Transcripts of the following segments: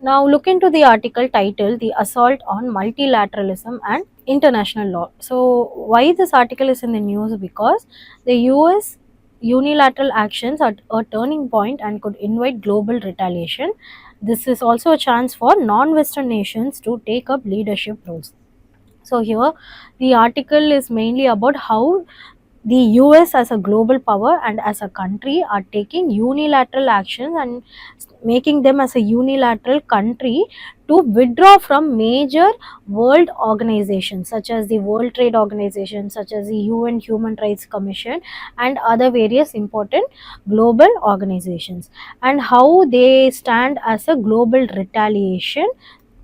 Now look into the article titled The Assault on Multilateralism and International Law. So why this article is in the news? Because the US unilateral actions are a turning point and could invite global retaliation. This is also a chance for non-Western nations to take up leadership roles. So here the article is mainly about how the US as a global power and as a country are taking unilateral actions and making them as a unilateral country to withdraw from major world organizations such as the World Trade Organization, such as the UN Human Rights Commission and other various important global organizations, and how they stand as a global retaliation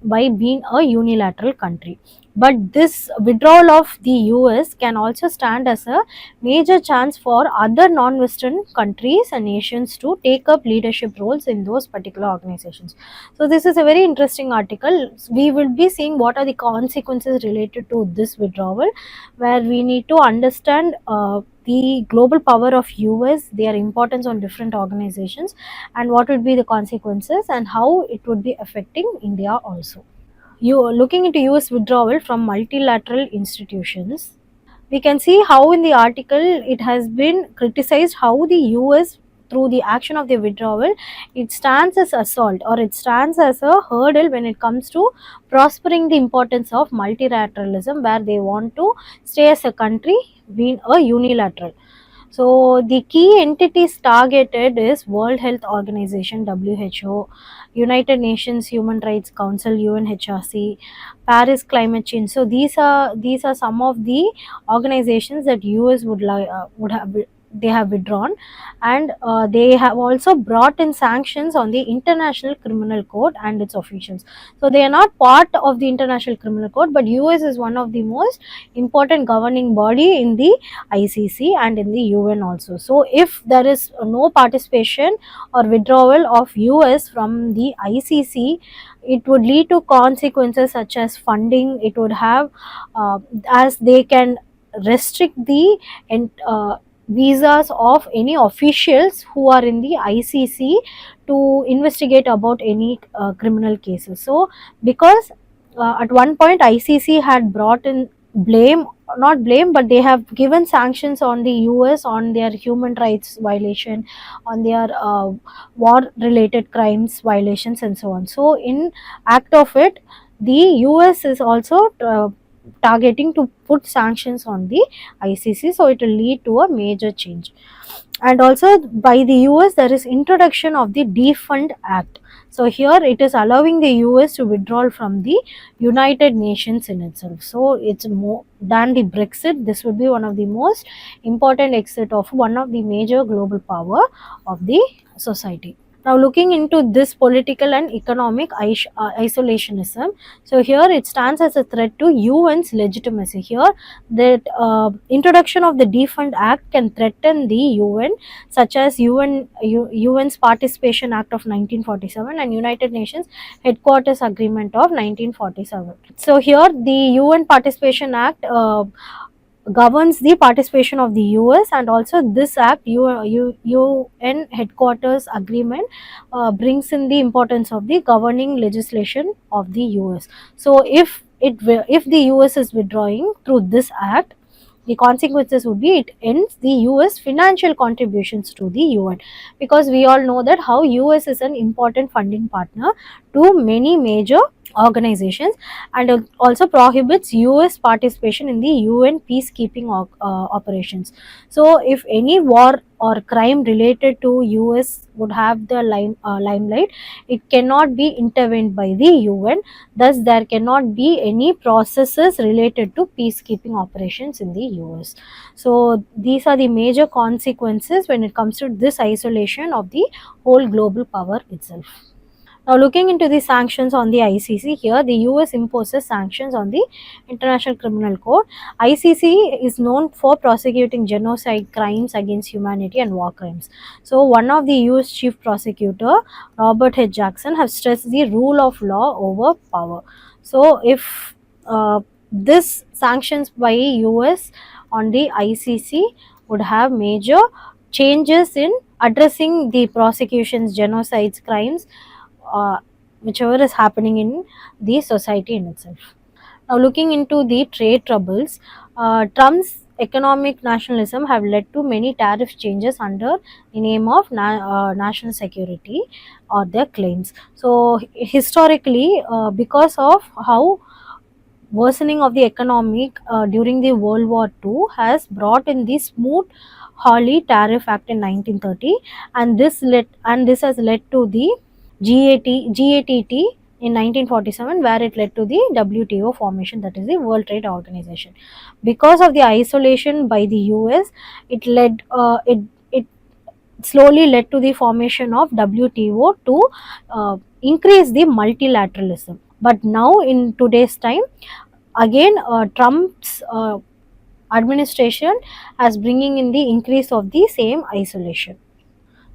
by being a unilateral country. But this withdrawal of the US can also stand as a major chance for other non-Western countries and nations to take up leadership roles in those particular organizations. So this is a very interesting article. We will be seeing what are the consequences related to this withdrawal, where we need to understand the global power of US, their importance on different organizations, and what would be the consequences and how it would be affecting India also. You looking into US withdrawal from multilateral institutions, we can see how in the article it has been criticized how the US, through the action of the withdrawal, it stands as assault or it stands as a hurdle when it comes to prospering the importance of multilateralism, where they want to stay as a country being a unilateral. So the key entities targeted is World Health Organization WHO, United Nations Human Rights Council UNHRC, Paris Climate Change. So these are some of the organizations that US would have, they have withdrawn, and they have also brought in sanctions on the International Criminal Court and its officials. So they are not part of the International Criminal Court, but US is one of the most important governing body in the ICC and in the UN also. So if there is no participation or withdrawal of US from the ICC, it would lead to consequences such as funding. It would have, as they can restrict the visas of any officials who are in the ICC to investigate about any criminal cases. So because at one point ICC had brought in blame, not blame, but they have given sanctions on the US on their human rights violation, on their war related crimes violations and so on. So in act of it, the US is also targeting to put sanctions on the ICC, so it will lead to a major change. And also by the US there is introduction of the DEFUND Act. So here it is allowing the US to withdraw from the United Nations in itself. So it's more than the Brexit. This would be one of the most important exit of one of the major global power of the society. Now looking into this political and economic isolationism, so here it stands as a threat to UN's legitimacy. Here that introduction of the DEFUND Act can threaten the UN, such as UN's Participation Act of 1947 and United Nations Headquarters Agreement of 1947. So here the UN Participation Act governs the participation of the US, and also this act UN Headquarters Agreement brings in the importance of the governing legislation of the US. So if the US is withdrawing through this act, the consequences would be it ends the US financial contributions to the UN, because we all know that how US is an important funding partner to many major organizations, and also prohibits US participation in the UN peacekeeping operations. So if any war or crime related to US would have the limelight, it cannot be intervened by the UN. Thus there cannot be any processes related to peacekeeping operations in the US. So these are the major consequences when it comes to this isolation of the whole global power itself. Now looking into the sanctions on the ICC, here the US imposes sanctions on the International Criminal Court. ICC is known for prosecuting genocide, crimes against humanity and war crimes. So one of the US Chief Prosecutor, Robert H. Jackson, have stressed the rule of law over power. So if this sanctions by US on the ICC would have major changes in addressing the prosecutions, genocides, crimes, whichever is happening in the society in itself. Now, looking into the trade troubles, Trump's economic nationalism have led to many tariff changes under the name of national security or their claims. So, historically, because of how worsening of the economic during the World War II has brought in the smooth Hawley Tariff Act in 1930, and this has led to the GATT in 1947, where it led to the WTO formation, that is the World Trade Organization. Because of the isolation by the US, it slowly led to the formation of WTO to increase the multilateralism. But now in today's time, again Trump's administration has bringing in the increase of the same isolation.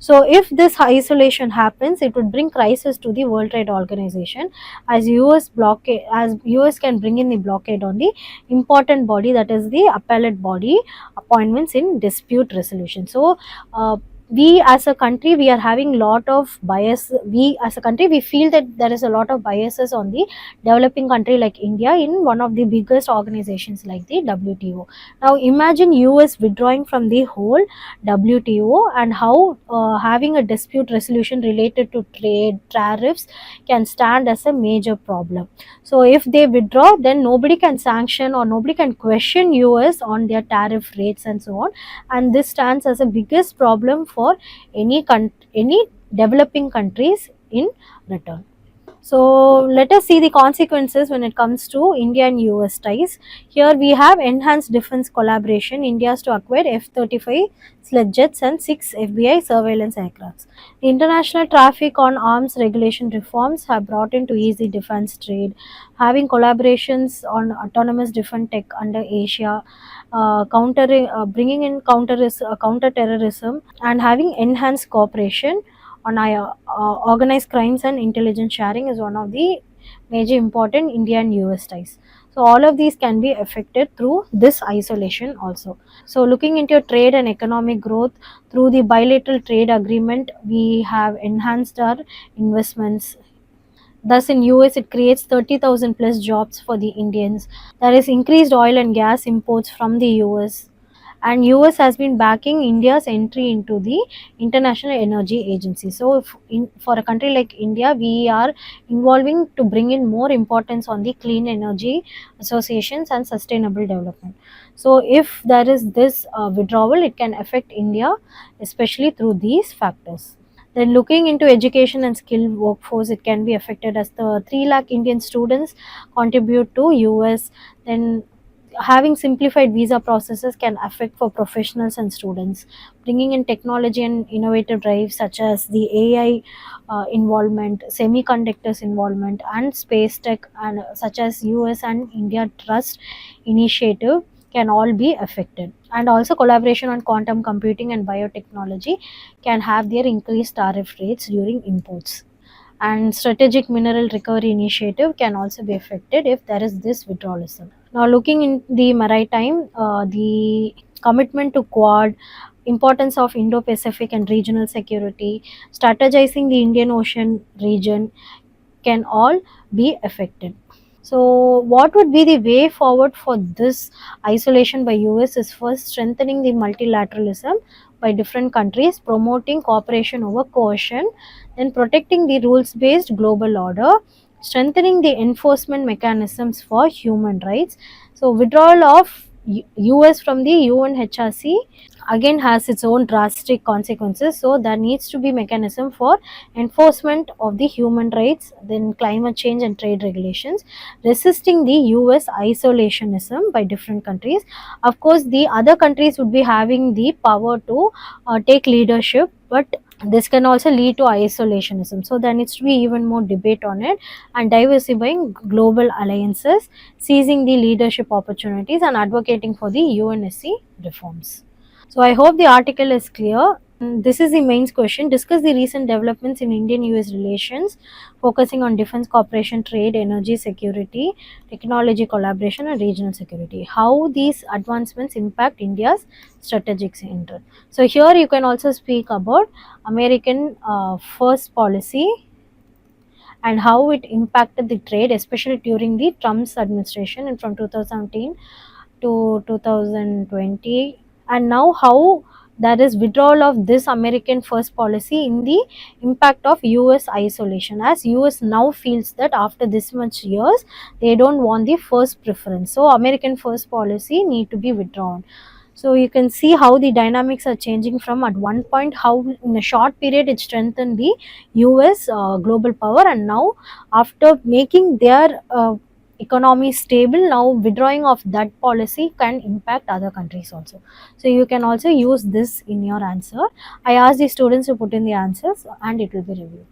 So if this isolation happens, it would bring crisis to the World Trade Organization, as US can bring in the blockade on the important body, that is the appellate body appointments in dispute resolution. So we as a country, we are having lot of bias. We as a country, we feel that there is a lot of biases on the developing country like India in one of the biggest organizations like the WTO. Now imagine US withdrawing from the whole WTO, and how having a dispute resolution related to trade tariffs can stand as a major problem. So if they withdraw, then nobody can sanction or nobody can question US on their tariff rates and so on, and this stands as a biggest problem for any developing countries in return. So let us see the consequences when it comes to India and US ties. Here we have enhanced defense collaboration. India has to acquire F-35 sled jets and 6 FBI surveillance aircrafts. The international traffic on arms regulation reforms have brought in to easy defense trade, having collaborations on autonomous defense tech under Asia, bringing in counter terrorism, and having enhanced cooperation on organized crimes and intelligence sharing is one of the major important India and US ties. So all of these can be affected through this isolation also. So looking into trade and economic growth, through the bilateral trade agreement, we have enhanced our investments. Thus, in US, it creates 30,000 plus jobs for the Indians. There is increased oil and gas imports from the US, and US has been backing India's entry into the International Energy Agency. So for a country like India, we are involving to bring in more importance on the clean energy associations and sustainable development. So if there is this withdrawal, it can affect India, especially through these factors. Then looking into education and skilled workforce, it can be affected as the 3 lakh Indian students contribute to US. Then having simplified visa processes can affect for professionals and students. Bringing in technology and innovative drives such as the AI involvement, semiconductors involvement, and space tech, and such as US and India Trust initiative can all be affected. And also collaboration on quantum computing and biotechnology can have their increased tariff rates during imports. And strategic mineral recovery initiative can also be affected if there is this withdrawalism. Now looking in the maritime, the commitment to Quad, importance of Indo-Pacific and regional security, strategizing the Indian Ocean region can all be affected. So what would be the way forward for this isolation by US is first strengthening the multilateralism by different countries, promoting cooperation over coercion, then protecting the rules-based global order, strengthening the enforcement mechanisms for human rights. So withdrawal of US from the UNHRC again has its own drastic consequences, so there needs to be mechanism for enforcement of the human rights, then climate change and trade regulations, resisting the US isolationism by different countries. Of course the other countries would be having the power to take leadership, but this can also lead to isolationism, so there needs to be even more debate on it, and diversifying global alliances, seizing the leadership opportunities, and advocating for the UNSC reforms. So I hope the article is clear. This is the main question. Discuss the recent developments in Indian-US relations, focusing on defense cooperation, trade, energy security, technology collaboration, and regional security. How these advancements impact India's strategic interest. So here you can also speak about American first policy and how it impacted the trade, especially during the Trump's administration and from 2017 to 2020, and now how there is withdrawal of this American first policy in the impact of US isolation, as US now feels that after this much years they don't want the first preference, so American first policy need to be withdrawn. So you can see how the dynamics are changing from at one point how in a short period it strengthened the US global power, and now after making their economy stable, now withdrawing of that policy can impact other countries also. So you can also use this in your answer. I asked the students to put in the answers and it will be reviewed.